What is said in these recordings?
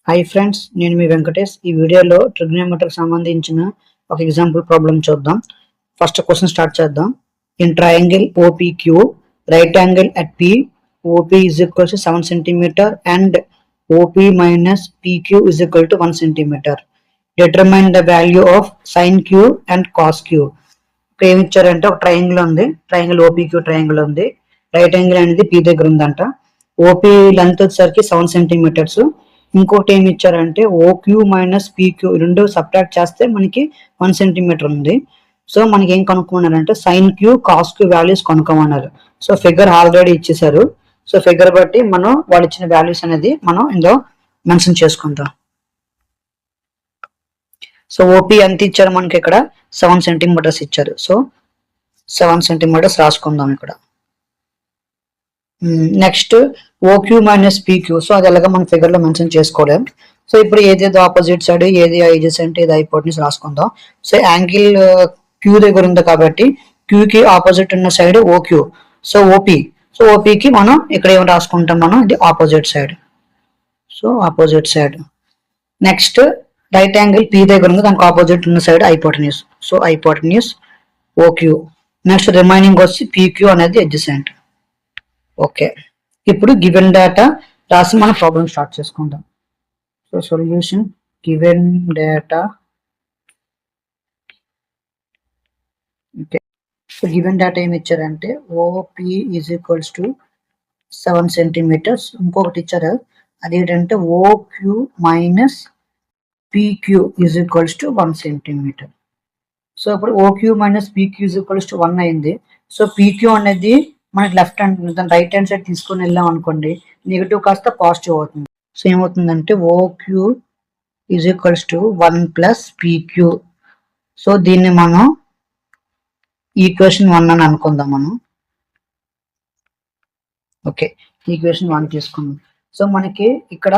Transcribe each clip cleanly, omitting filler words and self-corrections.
Hi friends, నేను మీ వెంకటేష్. ఈ వీడియోలో ట్రిగ్నోమెట్రీకి సంబంధించిన ఒక ఎగ్జాంపుల్ ప్రాబ్లం చూద్దాం. ఫస్ట్ క్వశ్చన్ స్టార్ట్ చేద్దాం. In triangle OPQ right angle at P OP is equal to 7 centimetre and OP minus PQ is equal to 1 centimetre. Determine the value of sine Q and cos Q. ఇక్కడ ఏమి ఇచ్చారంటే ఒక triangle ఉంది, triangle OPQ triangle ఉంది. Right angle అనేది P దగ్గర ఉందంట. OP length వచ్చేసరికి 7 సెంటీమీటర్స్. ఇంకోటి ఏమి ఇచ్చారంటే ఓక్యూ మైనస్ పీక్యూ రెండు సబ్ట్రాక్ట్ చేస్తే మనకి 1 సెంటీమీటర్ ఉంది. సో మనకి ఏం కనుక్కోమన్నారంటే sine Q cos Q values కనుక్కోమన్నారు. సో ఫిగర్ ఆల్రెడీ ఇచ్చేసారు. సో ఫిగర్ బట్టి మనం వాళ్ళు ఇచ్చిన వాల్యూస్ అనేది మనం ఇందులో మెన్షన్ చేసుకుంటాం. సో ఓపీ ఎంత ఇచ్చారు మనకి ఇక్కడ 7 సెంటీమీటర్స్ ఇచ్చారు. సో 7 సెంటీమీటర్స్ రాసుకుందాం ఇక్కడ. Next OQ minus PQ. So అది ఎలాగ మన ఫిగర్ లో మెన్షన్ చేసుకోలేం. సో ఇప్పుడు ఏది ఆపోజిట్ సైడ్, ఏది అడ్జసెంట్, ఏది హైపోటెన్యూస్ రాసుకుందాం. సో యాంగిల్ క్యూ దగ్గర ఉంది కాబట్టి క్యూ కి ఆపోజిట్ ఉన్న side OQ. So OP. So ఓపీకి మనం ఇక్కడ ఏమి రాసుకుంటాం, మనం ఇది opposite side. So opposite side. Next right angle P దగ్గర ఉంది, దానికి ఆపోజిట్ ఉన్న side hypotenuse. So hypotenuse OQ. Next remaining వచ్చి పీక్యూ అనేది అడ్జసెంట్. ఓకే, ఇప్పుడు గివెన్ డేటా రాసి మనం ప్రాబ్లం స్టార్ట్ చేసుకుందాం. So solution given data. Okay, so given data ఏమి ఇచ్చారంటే OP is equals to 7 centimetres. ఇంకొకటి ఇచ్చారు, అదేంటంటే OQ minus PQ is equals to 1 centimetre. So ఇప్పుడు OQ minus PQ is equals to 1 అయింది. సో పీక్యూ అనేది మనకి లెఫ్ట్ హ్యాండ్, దాని రైట్ హ్యాండ్ సైడ్ తీసుకొని వెళ్ళాం అనుకోండి, నెగిటివ్ కాస్త పాజిటివ్ అవుతుంది. సో ఏమవుతుందంటే OQ is equals to 1 plus PQ. So దీన్ని మనం ఈక్వేషన్ 1 అని అనుకుందాం మనం. ఓకే, ఈక్వేషన్ 1 తీసుకుందాం. సో మనకి ఇక్కడ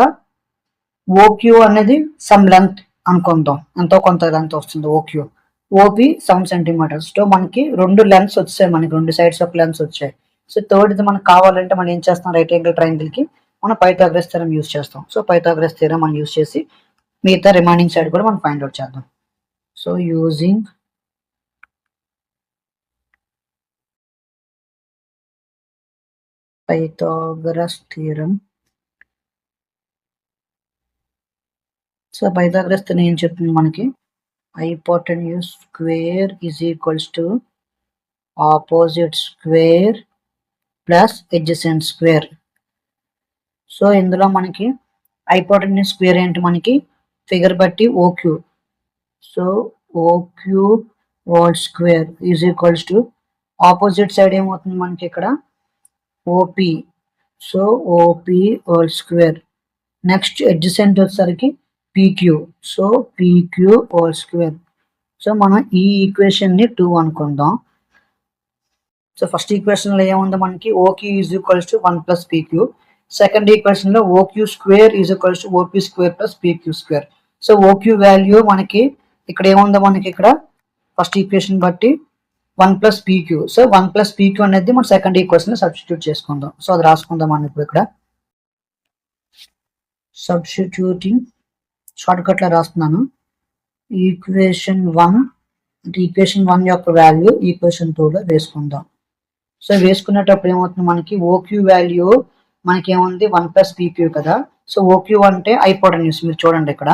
ఓక్యూ అనేది సమ్ లెంత్ అనుకుందాం, ఎంతో కొంత లెంత్ వస్తుంది ఓక్యూ. OP 7 centimetres. సో మనకి రెండు లెన్స్ వచ్చాయి, మనకి రెండు సైడ్స్ ఆఫ్ లెన్స్ వచ్చాయి. సో థర్డ్ ఇది మనకు కావాలంటే మనం ఏం చేస్తాం, రైట్ యాంగిల్ ట్రయాంగిల్ కి మనం పైథాగరస్ థియరం యూజ్ చేస్తాం. సో పైథాగరస్ థియరం మనం యూజ్ చేసి మిగతా రిమైనింగ్ సైడ్ కూడా మనం ఫైండ్ అవుట్ చేద్దాం. So using Pythagoras theorem. So Pythagoras theorem ఏం చెప్తుంది మనకి, hypotenuse square is equals to opposite square plus adjacent square. So ఇందులో మనకి hypotenuse square ఏంటి, మనకి ఫిగర్ బట్టి OQ. So OQ whole square is equals to opposite side ఏమవుతుంది మనకి ఇక్కడ OP. So OP whole square. Next adjacent వచ్చేసరికి PQ. So PQ whole square. So మనం ఈ ఈక్వేషన్ ని 2 అనుకుందాం. సో ఫస్ట్ ఈక్వేషన్ లో ఏముంది మనకి OQ is equals to 1 plus PQ. Second equation లో OQ square is equals to OP square plus PQ square. So OQ value మనకి ఇక్కడ ఏముందో, మనకి ఇక్కడ ఫస్ట్ ఈక్వేషన్ బట్టి 1 plus PQ. So 1 plus PQ అనేది మనం సెకండ్ ఈక్వేషన్ లో సబ్స్టిట్యూట్ చేసుకుందాం. సో అది రాసుకుందాం మనం ఇప్పుడు ఇక్కడ. సబ్స్టిట్యూటింగ్ షార్ట్ కట్ లో రాస్తున్నాను. ఈక్వేషన్ 1 అంటే ఈక్వేషన్ 1 యొక్క వాల్యూ ఈక్వేషన్ 2 లో వేసుకుందాం. సో వేసుకునేటప్పుడు ఏమవుతుంది, మనకి ఓక్యూ వాల్యూ మనకి ఏముంది 1 ప్లస్ పీక్యూ కదా. సో ఓక్యూ అంటే హైపోటెన్యూస్. మీరు చూడండి ఇక్కడ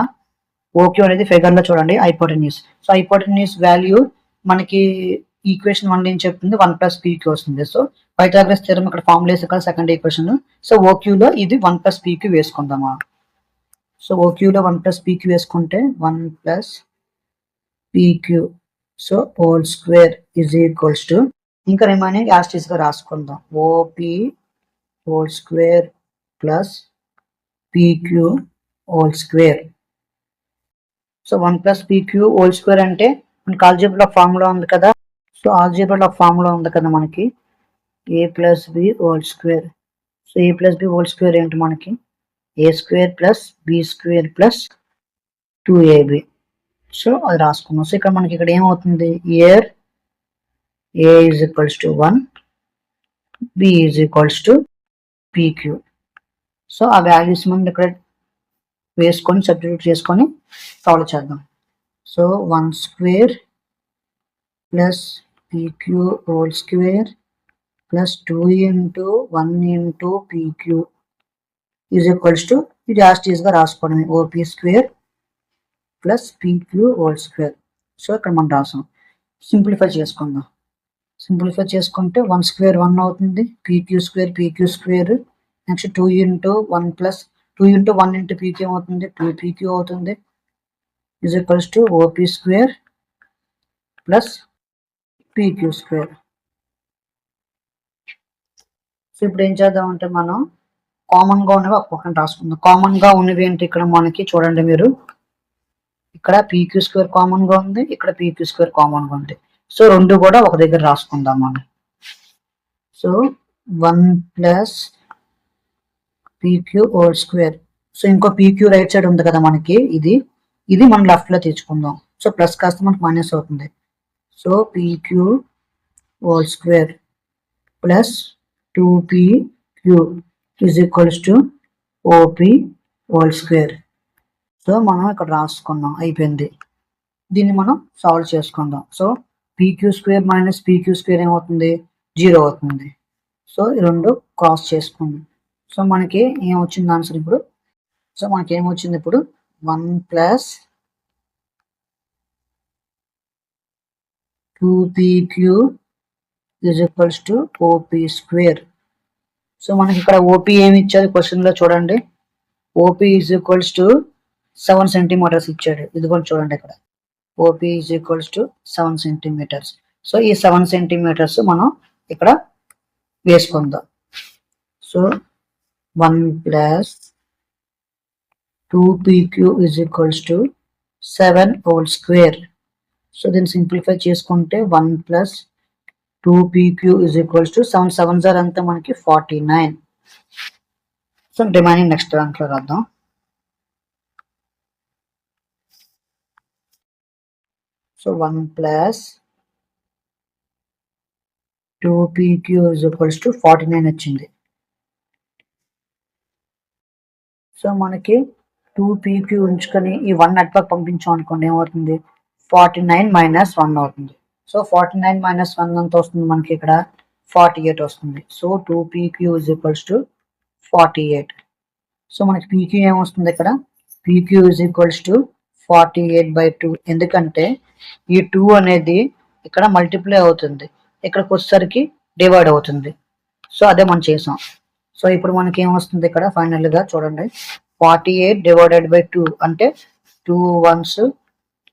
ఓక్యూ అనేది ఫిగర్ లో చూడండి హైపోటెన్యూస్. సో హైపోటెన్యూస్ వాల్యూ మనకి ఈక్వేషన్ 1 ఏం చెప్తుంది, 1 ప్లస్ పీక్యూ వస్తుంది. సో పైథాగరస్ థియరం ఇక్కడ ఫార్ములా వేసాక సెకండ్ ఈక్వేషన్. సో ఓక్యూలో ఇది 1 ప్లస్ పీక్యూ వేసుకుందామా. సో ఓక్యూలో 1 ప్లస్ పీక్యూ వేసుకుంటే 1 plus PQ. So whole square is equals to ఇంకా రిమైనింగ్ యాస్టీస్ గా రాసుకుందాం. OP whole square plus PQ whole square. So 1 plus PQ whole square అంటే మనకి ఆల్జీబ్రా ఫార్ములా ఉంది కదా. సో ఆల్జీబ్రా ఫార్ములా ఉంది కదా మనకి A plus B whole square. So A plus B whole square ఏంటి మనకి A square plus B square plus 2ab. So అది రాసుకున్నాం. సో ఇక్కడ మనకి ఇక్కడ ఏమవుతుంది, here A is equals to 1, B is equals to PQ. So ఆ values మనం ఇక్కడ వేసుకొని సబ్స్టిట్యూట్ చేసుకొని సాల్వ్ చేద్దాం. So 1 square plus pq whole square plus 2 into 1 into pq is equals to ఇది యాస్టీస్గా రాసుకోవడమే OP square plus pq whole square. So ఇక్కడ మనం రాసాం. సింప్లిఫై చేసుకుందాం. సింప్లిఫై చేసుకుంటే 1 square 1 అవుతుంది, pq square next 2 into 1 plus 2 into 1 into pq ఏమవుతుంది 2pq అవుతుంది is equals to OP square plus pq square. So ఇప్పుడు ఏం చేద్దామంటే మనం కామన్గా ఉన్నవి ఒక పక్కన రాసుకుందాం. కామన్గా ఉన్నవి ఏంటి ఇక్కడ మనకి చూడండి మీరు, ఇక్కడ pq స్క్వేర్ కామన్గా ఉంది, ఇక్కడ pq స్క్వేర్ కామన్గా ఉంది. సో రెండు కూడా ఒక దగ్గర రాసుకుందాం మనం. So 1 plus pq whole square. So ఇంకో pq రైట్ సైడ్ ఉంది కదా మనకి, ఇది మనం లెఫ్ట్ లో తెచ్చుకుందాం. సో ప్లస్ కాస్త మనకు మైనస్ అవుతుంది. So pq whole square plus 2pq is equals to op whole square. So మనం ఇక్కడ రాసుకున్నాం, అయిపోయింది. దీన్ని మనం సాల్వ్ చేసుకుందాం. So pq square minus pq square ఏమవుతుంది 0 అవుతుంది. సో ఈ రెండు క్రాస్ చేసుకుందాం. సో మనకి ఏమొచ్చింది ఆన్సర్ ఇప్పుడు, సో మనకి ఏమొచ్చింది ఇప్పుడు 1 plus 2pq is equals to OP square. So మనకి ఇక్కడ ఓపీ ఏమి ఇచ్చారు క్వశ్చన్ లో చూడండి, OP is equals to 7 centimetres ఇచ్చాడు. ఇది కూడా చూడండి ఇక్కడ OP is equals to 7 centimetres. So ఈ 7 సెంటీమీటర్స్ మనం ఇక్కడ వేసుకుందాం. So 1 plus 2pq is equals to 7 whole square. So దీన్ని సింప్లిఫై చేసుకుంటే 1 plus 2pq is equals to 7 7 సార్ అంతా మనకి 49. సో రిమైనింగ్ నెక్స్ట్ దాంట్లో రాద్దాం. So 1 plus 2pq is equals to 49 వచ్చింది. సో మనకి 2pq ఉంచుకొని ఈ 1 నెట్వర్క్ పంపించాం అనుకోండి, ఏమవుతుంది 49 మైనస్ 1 అవుతుంది. సో 49 మైనస్ 1 ఎంత వస్తుంది మనకి ఇక్కడ 48 వస్తుంది. So 2pq is equals to 48. So మనకి pq ఏమొస్తుంది ఇక్కడ pq ఈజ్ ఈక్వల్స్ టు 48/2. ఎందుకంటే ఈ 2 అనేది ఇక్కడ మల్టిప్లై అవుతుంది, ఇక్కడికి వచ్చేసరికి డివైడ్ అవుతుంది. సో అదే మనం చేసాం. సో ఇప్పుడు మనకి ఏమొస్తుంది ఇక్కడ ఫైనల్ గా చూడండి, 48 డివైడెడ్ బై 2 అంటే 2 1s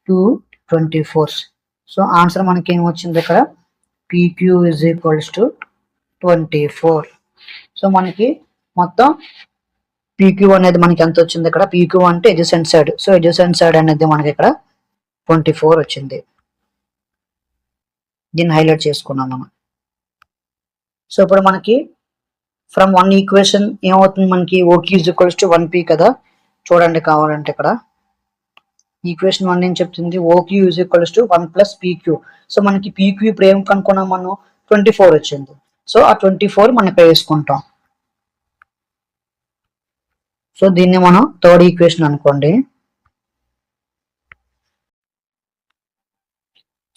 2 24s. సో ఆన్సర్ మనకి ఏమొచ్చింది ఇక్కడ pq is equals to 24. So మనకి మొత్తం pq అనేది మనకి ఎంత వచ్చింది ఇక్కడ, pq అంటే adjacent side. So adjacent side అనేది మనకి ఇక్కడ 24 వచ్చింది. దీన్ని హైలైట్ చేసుకున్నాం మనం. సో ఇప్పుడు మనకి ఫ్రమ్ 1 ఈక్వేషన్ ఏమవుతుంది మనకి OQ is equals to 1p కదా. చూడండి కావాలంటే ఇక్కడ ఈక్వేషన్ 1 ఏం చెప్తుంది, OQ is equals to 1 plus pq. So మనకి pq ఇప్పుడు ఏం కనుక్కున్నాం మనం 24 వచ్చింది. సో ఆ 24 మనం ఇక్కడ వేసుకుంటాం. సో దీన్ని మనం థర్డ్ ఈక్వేషన్ అనుకోండి.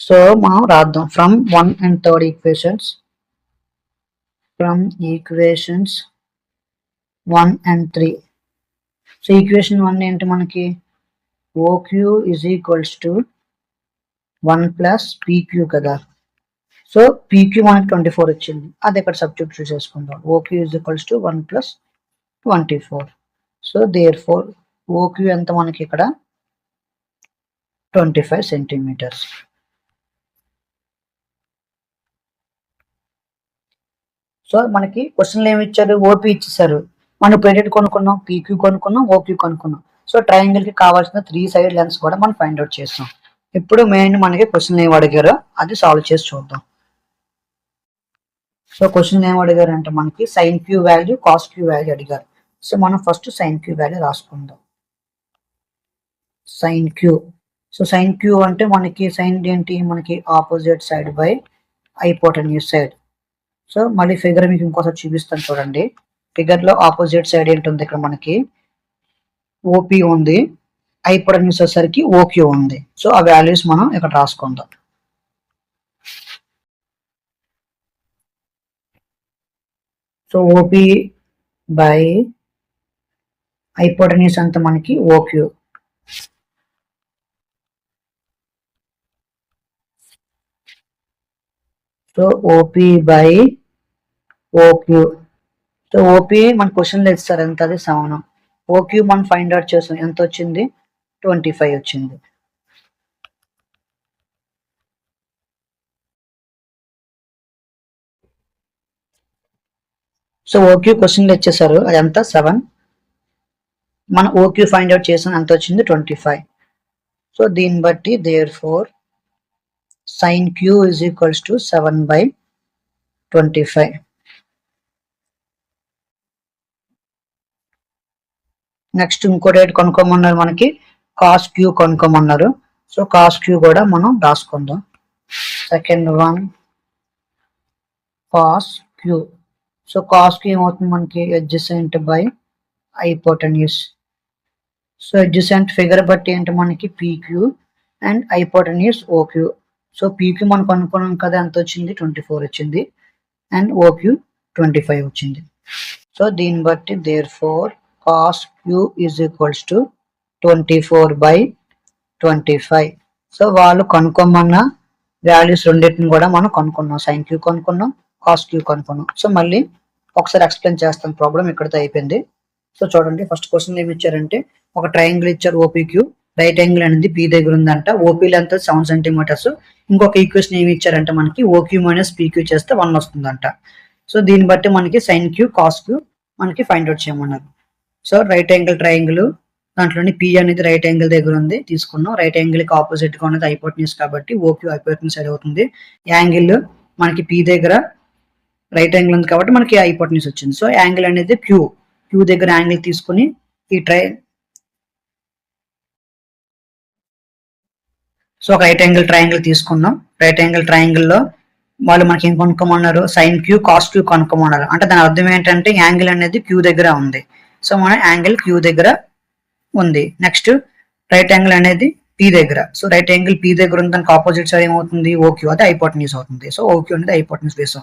సో మనం రాద్దాం from 1 and 3rd equations. From equations 1 and 3. So equation 1 ఏంటి మనకి OQ is equals to 1 plus pq కదా. సో pq మనకి 24 వచ్చింది, అది ఇక్కడ సబ్స్టిట్యూట్ చేసుకుందాం. OQ is equals to 1 plus 24. So therefore OQ ఎంత మనకి ఇక్కడ 25 సెంటీమీటర్స్. సో మనకి క్వశ్చన్లు ఏమి ఇచ్చారు, ఓపీ ఇచ్చేసారు. మనం ఇప్పుడు ఏంటంటే కొనుక్కున్నాం pq కొనుక్కున్నాం, ఓq కొనుక్కున్నాం. సో ట్రయాంగిల్ కి కావాల్సిన 3 సైడ్ లెన్స్ కూడా మనం ఫైండ్ అవుట్ చేస్తాం. ఇప్పుడు మెయిన్ మనకి క్వశ్చన్ ఏమి అడిగారో అది సాల్వ్ చేసి చూద్దాం. సో క్వశ్చన్ ఏమి అడిగారు అంటే మనకి sine Q value cos Q value అడిగారు. సో మనం ఫస్ట్ సైన్ క్యూ వాల్యూ రాసుకుందాం. Sine Q. So sine Q అంటే మనకి సైన్ ఏంటి మనకి opposite side by hypotenuse side. So మళ్ళీ ఫిగర్ మీకు ఇంకోసారి చూపిస్తాను చూడండి. ఫిగర్ లో ఆపోజిట్ సైడ్ ఏంటుంది ఇక్కడ మనకి ఓపీ ఉంది, హైపోటెన్యూస్ వచ్చేసరికి ఓక్యూ ఉంది. సో ఆ వాల్యూస్ మనం ఇక్కడ రాసుకుందాం. సో ఓపీ బై హైపోటెన్యూస్ అంతా మనకి OQ. So OP by OQ. So OP మన క్వశ్చన్లో ఇస్తారు ఎంత, అది 7. ఓక్యూ మనం ఫైండ్ అవుట్ చేస్తాం, ఎంత వచ్చింది, 25 వచ్చింది. సో ఓక్యూ క్వశ్చన్లో ఇచ్చేసారు, అది ఎంత 7. మనం ఓక్యూ ఫైండ్ అవుట్ చేసాం, ఎంత వచ్చింది 25. సో దీన్ని బట్టి therefore sin q is equals to 7/25. Next ఇంకోటి రేట్ కొనుక్కోమన్నారు, మనకి కాస్ క్యూ కొనుక్కోమన్నారు. సో కాస్ క్యూ కూడా మనం రాసుకుందాం. Second one cos Q. So cos Q ఏమవుతుంది మనకి, adjacent by hypotenuse. So adjacent figure బట్టి ఏంటి మనకి PQ and hypotenuse OQ. So PQ మనం కనుక్కున్నాం కదా, ఎంత వచ్చింది 24 వచ్చింది, అండ్ ఓక్యూ 25 వచ్చింది. సో దీన్ని బట్టి therefore cos Q is equals to 24/25. So వాళ్ళు కనుక్కోమన్న వాల్యూస్ రెండింటిని కూడా మనం కనుక్కున్నాం. సైన్ క్యూ కనుక్కున్నాం, కాస్ క్యూ కనుక్కున్నాం. సో మళ్ళీ ఒకసారి ఎక్స్ప్లెయిన్ చేస్తాను, ప్రాబ్లం ఇక్కడితో అయిపోయింది. సో చూడండి, ఫస్ట్ క్వశ్చన్ ఏమి ఇచ్చారంటే, ఒక ట్రయాంగిల్ ఇచ్చారు ఓపీక్యూ, రైట్ యాంగిల్ అనేది పీ దగ్గర ఉందంట, ఓపీ లెంత్ 7 సెంటీమీటర్స్. ఇంకొక ఈక్వేషన్ ఏమి ఇచ్చారంటే మనకి ఓక్యూ మైనస్ పీక్యూ చేస్తే 1 వస్తుందంట. సో దీన్ని బట్టి మనకి సైన్ క్యూ కాస్ క్యూ మనకి ఫైండ్ అవుట్ చేయమన్నారు. సో రైట్ యాంగిల్ ట్రయాంగిల్ దాంట్లోని పీ అనేది రైట్ యాంగిల్ దగ్గర ఉంది, తీసుకున్నాం. రైట్ యాంగిల్ కి ఆపోజిట్ గా ఉన్నది హైపోటెన్యూస్ కాబట్టి ఓక్యూ హైపోటెన్యూస్ సైడ్ అవుతుంది. యాంగిల్ మనకి పీ దగ్గర రైట్ యాంగిల్ ఉంది కాబట్టి మనకి హైపోటెన్యూస్ వచ్చింది. సో యాంగిల్ అనేది క్యూ దగ్గర యాంగిల్ తీసుకుని ఈ సో ఒక రైట్ యాంగిల్ ట్రయాంగిల్ తీసుకున్నాం. రైట్ యాంగిల్ ట్రయాంగిల్ లో వాళ్ళు మనకి ఏం కొనుక్కోమన్నారు, సైన్ క్యూ కాస్ క్యూ కొనుక్కోమన్నారు. అంటే దాని అర్థం ఏంటంటే యాంగిల్ అనేది క్యూ దగ్గర ఉంది. సో మన యాంగిల్ క్యూ దగ్గర ఉంది. నెక్స్ట్ రైట్ యాంగిల్ అనేది పీ దగ్గర. సో రైట్ యాంగిల్ పీ దగ్గర ఉంది, దానికి ఆపోజిట్ సైడ్ ఏమవుతుంది, ఓక్యూ, అది హైపోటెన్యూస్ అవుతుంది. సో ఓక్యూ అనేది హైపోటెన్యూస్ బేస్.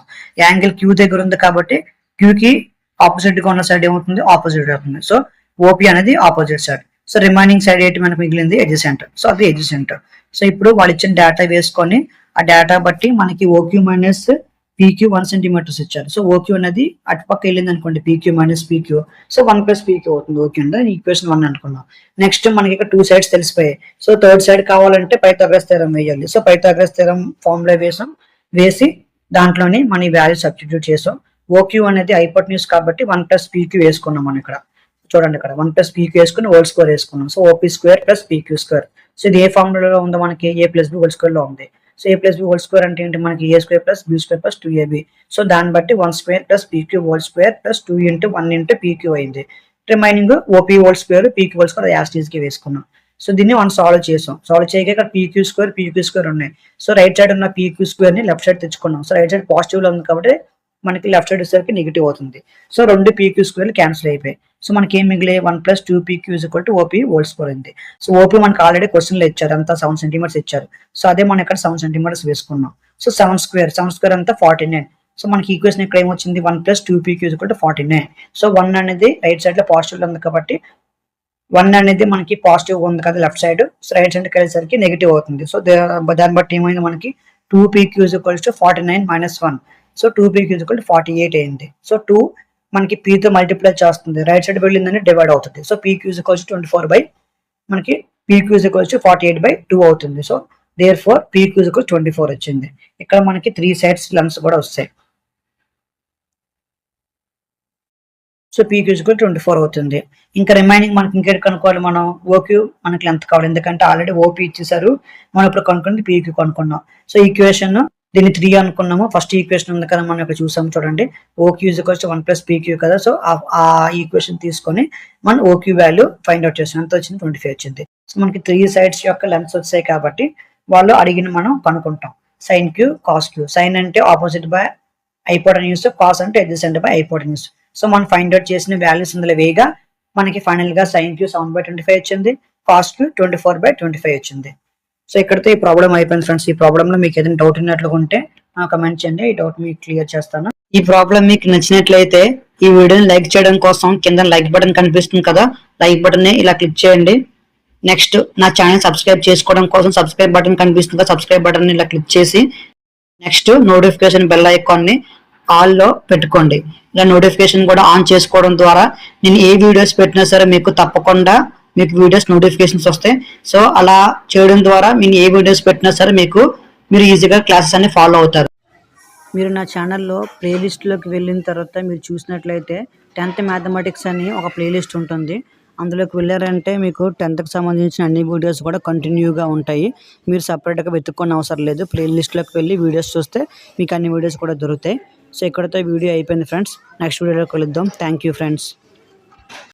యాంగిల్ క్యూ దగ్గర ఉంది కాబట్టి క్యూ కి ఆపోజిట్ గా ఉన్న సైడ్ ఏమవుతుంది, ఆపోజిట్ అవుతుంది. సో ఓపీ అనేది opposite side. So remaining side ఏంటి మనకు మిగిలింది, అడ్జసెంట్. సో అది అడ్జసెంట్. సో ఇప్పుడు వాళ్ళు ఇచ్చిన డేటా వేసుకొని ఆ డేటా బట్టి మనకి ఓక్యూ మైనస్ పీక్యూ 1 సెంటీమీటర్స్ ఇచ్చారు. సో ఓక్యూ అనేది అటుపక్క వెళ్ళింది అనుకోండి, PQ minus PQ. So 1 + PQ అవుతుంది. ఓకే అండి, ఈక్వేషన్ 1 అనుకున్నాం. నెక్స్ట్ మనకి ఇక్కడ 2 సైడ్స్ తెలిసిపోయాయి. సో థర్డ్ సైడ్ కావాలంటే పైథాగరస్ థీరం వేయాలి. సో పైథాగరస్ థీరం ఫార్ములా వేసి దాంట్లోని మన వాల్యూ సబ్స్టిట్యూట్ చేసాం. ఓక్యూ అనేది హైపోటెన్యూస్ కాబట్టి 1 + పీక్యూ వేసుకున్నాం. మనం ఇక్కడ చూడండి, ఇక్కడ 1 + పీక్యూ వేసుకుని హోల్ స్క్వేర్ వేసుకున్నాం. So OP square plus PQ square. So ఇది ఏ ఫార్ములాలో ఉందో మనకి a + b హోల్ స్క్వేర్ లో ఉంది. So a + b whole square అంటే ఏంటి మనకి a² + b² + 2ab. సో దాన్ని బట్టి 1² + pq whole square plus 2 × 1 × pq అయింది. Remaining OP whole square PQ whole square as it is కి వేసుకున్నాం. సో దీన్ని మనం సాల్వ్ చేసాం. సాల్వ్ చేయగా ఇక్కడ pq² ఉన్నాయి. సో రైట్ సైడ్ ఉన్న pq² ని లెఫ్ట్ సైడ్ తెచ్చుకున్నాం. సో రైట్ సైడ్ పాజిటివ్ లో ఉంది కాబట్టి మనకి లెఫ్ట్ సైడ్ వచ్చేసరికి నెగిటివ్ అవుతుంది. సో రెండు pq² క్యాన్సిల్ అయిపోయాయి. సో మనకి ఏం మిగిలే 1 + 2pq = OP హోల్ స్క్వేర్ అయింది. సో ఓపీ మనకి ఆల్రెడీ క్వశ్చన్ లో ఇచ్చారు, అంతా 7 సెంటీమీటర్స్ ఇచ్చారు. సో అదే మనం ఇక్కడ 7 సెంటీమీటర్స్ వేసుకున్నాం. సో 7² అంతా 49. సో మనకి ఈక్వేషన్ ఇక్కడ ఏమొచ్చింది, 1 + 2pq = 49. సో 1 అనేది రైట్ సైడ్ లో పాజిటివ్ ఉంది కాబట్టి 1 అనేది మనకి పాజిటివ్ ఉంది కదా left side. So right side కి వెళ్ళేసరికి నెగిటివ్ అవుతుంది. సో దాన్ని బట్టి ఏమైంది మనకి 2pq = 49 - 1. సో 2pq = 48 అయింది. సో 2 మనకి p తో మల్టిప్లై చేస్తుంది, రైట్ సైడ్ వెళ్ళిందని డివైడ్ అవుతుంది. సో pq = 24 మనకి pq = 48/2 అవుతుంది. సో దేర్ ఫోర్ pq = 24 వచ్చింది. ఇక్కడ మనకి 3 సైడ్స్ లెన్స్ కూడా వస్తాయి. సో pq = 24 అవుతుంది. ఇంకా రిమైనింగ్ మనకి ఇంకేటి కనుక్కోవాలి, మనం ఓక్యూ మనకి లెంత్ కావాలి. ఎందుకంటే ఆల్రెడీ ఓపీ ఇచ్చేసారు, మనం ఇప్పుడు కనుక్కుంది pq కనుక్కున్నాం. సో ఈక్వేషన్ దీన్ని 3 అనుకున్నాము. ఫస్ట్ ఈక్వేషన్ ఉంది కదా మనం ఇక్కడ చూసాము, చూడండి. ఓక్యూ = 1 + pq కదా. సో ఆ ఈక్వేషన్ తీసుకొని మనం ఓక్యూ వాల్యూ ఫైండ్ అవుట్ చేసాం. ఎంత వచ్చింది, 25 వచ్చింది. సో మనకి 3 సైడ్స్ యొక్క లెన్స్ వచ్చాయి కాబట్టి వాళ్ళు అడిగిన మనం కనుక్కుంటాం. Sine Q cos Q. Sine అంటే ఆపోజిట్ బై హైపోటెన్యూస్, కాస్ అంటే అడ్జసెంట్ బై హైపోటెన్యూస్. సో మనం ఫైండ్ అవుట్ చేసిన వాల్యూస్ ఇందులో వేయగా మనకి ఫైనల్గా సైన్ క్యూ 7/25 వచ్చింది, కాస్ క్యూ 24/25 వచ్చింది. సో ఇక్కడితో ఈ ప్రాబ్లం అయిపోయింది ఫ్రెండ్స్. ఈ ప్రాబ్లంలో మీకు ఏదైనా డౌట్ ఉన్నట్లుగా ఉంటే కమెంట్ చేయండి, ఈ డౌట్ మీకు క్లియర్ చేస్తాను. ఈ ప్రాబ్లం మీకు నచ్చినట్లయితే ఈ వీడియోని లైక్ చేయడం కోసం కింద లైక్ బటన్ కనిపిస్తుంది కదా, లైక్ బటన్ ని ఇలా క్లిక్ చేయండి. నెక్స్ట్ నా ఛానల్ సబ్స్క్రైబ్ చేసుకోవడం కోసం సబ్స్క్రైబ్ బటన్ కనిపిస్తుంది కదా, సబ్స్క్రైబ్ బటన్ ఇలా క్లిక్ చేసి నెక్స్ట్ నోటిఫికేషన్ బెల్ ఐకాన్ ని ఆల్ లో పెట్టుకోండి. ఇలా నోటిఫికేషన్ కూడా ఆన్ చేసుకోవడం ద్వారా నేను ఏ వీడియోస్ పెట్టినా సరే మీకు తప్పకుండా మీకు వీడియోస్ నోటిఫికేషన్స్ వస్తాయి. సో అలా చేయడం ద్వారా నేను ఏ వీడియోస్ పెట్టినా సరే మీరు ఈజీగా క్లాసెస్ అన్ని ఫాలో అవుతారు. మీరు నా ఛానల్లో ప్లేలిస్ట్లోకి వెళ్ళిన తర్వాత మీరు చూసినట్లయితే 10th మ్యాథమెటిక్స్ అని ఒక ప్లేలిస్ట్ ఉంటుంది. అందులోకి వెళ్ళారంటే మీకు 10th సంబంధించిన అన్ని వీడియోస్ కూడా కంటిన్యూగా ఉంటాయి. మీరు సపరేట్గా వెతుక్కొని అవసరం లేదు, ప్లేలిస్ట్లోకి వెళ్ళి వీడియోస్ చూస్తే మీకు అన్ని వీడియోస్ కూడా దొరుకుతాయి. సో ఇక్కడితో వీడియో అయిపోయింది ఫ్రెండ్స్. నెక్స్ట్ వీడియోలో కలుద్దాం. Thank you friends.